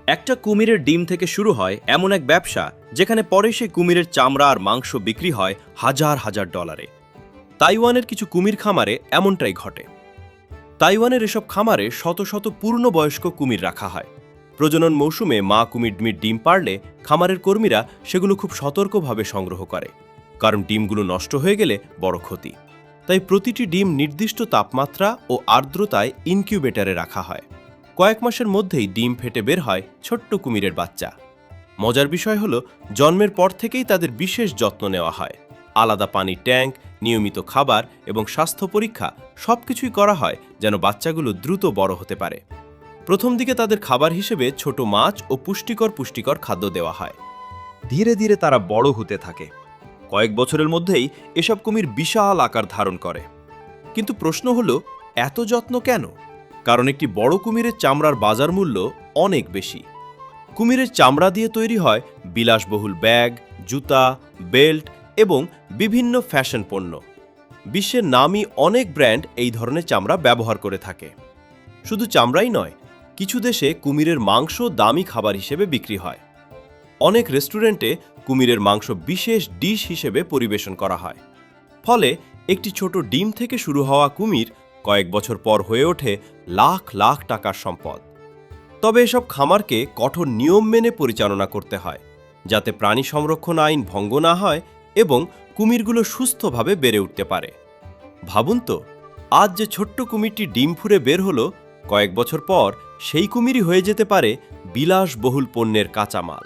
একটা কুমিরের ডিম থেকে শুরু হয় এমন এক ব্যবসা যেখানে পরে সেই কুমিরের চামড়া আর মাংস বিক্রি হয় হাজার হাজার ডলারে। তাইওয়ানের কিছু কুমির খামারে এমনটাই ঘটে। তাইওয়ানের এসব খামারে শত শত পূর্ণবয়স্ক কুমির রাখা হয়। প্রজনন মৌসুমে মা কুমির ডিম পারলে খামারের কর্মীরা সেগুলো খুব সতর্কভাবে সংগ্রহ করে, কারণ ডিমগুলো নষ্ট হয়ে গেলে বড় ক্ষতি। তাই প্রতিটি ডিম নির্দিষ্ট তাপমাত্রা ও আর্দ্রতায় ইনকিউবেটরে রাখা হয়। কয়েক মাসের মধ্যেই ডিম ফেটে বের হয় ছোট্ট কুমিরের বাচ্চা। মজার বিষয় হলো, জন্মের পর থেকেই তাদের বিশেষ যত্ন নেওয়া হয়। আলাদা পানির ট্যাঙ্ক, নিয়মিত খাবার এবং স্বাস্থ্য পরীক্ষা সবকিছুই করা হয় যেন বাচ্চাগুলো দ্রুত বড় হতে পারে। প্রথম দিকে তাদের খাবার হিসেবে ছোট মাছ ও পুষ্টিকর খাদ্য দেওয়া হয়। ধীরে ধীরে তারা বড় হতে থাকে। কয়েক বছরের মধ্যেই এসব কুমির বিশাল আকার ধারণ করে। কিন্তু প্রশ্ন হলো, এত যত্ন কেন? কারণ একটি বড় কুমিরের চামড়ার বাজার মূল্য অনেক বেশি। কুমিরের চামড়া দিয়ে তৈরি হয় বিলাসবহুল ব্যাগ, জুতা, বেল্ট এবং বিভিন্ন ফ্যাশন পণ্য। বিশ্বের নামী অনেক ব্র্যান্ড এই ধরনের চামড়া ব্যবহার করে থাকে। শুধু চামড়াই নয়, কিছু দেশে কুমিরের মাংস দামি খাবার হিসেবে বিক্রি হয়। অনেক রেস্টুরেন্টে কুমিরের মাংস বিশেষ ডিশ হিসেবে পরিবেশন করা হয়। ফলে একটি ছোট ডিম থেকে শুরু হওয়া কুমির কয়েক বছর পর হয়ে ওঠে লাখ লাখ টাকার সম্পদ। তবে এসব খামারকে কঠোর নিয়ম মেনে পরিচালনা করতে হয়, যাতে প্রাণী সংরক্ষণ আইন ভঙ্গ না হয় এবং কুমিরগুলো সুস্থভাবে বেড়ে উঠতে পারে। ভাবুন তো, আজ যে ছোট্ট কুমিরটি ডিম ফুঁড়ে বের হলো, কয়েক বছর পর সেই কুমিরই হয়ে যেতে পারে বিলাসবহুল পণ্যের কাঁচামাল।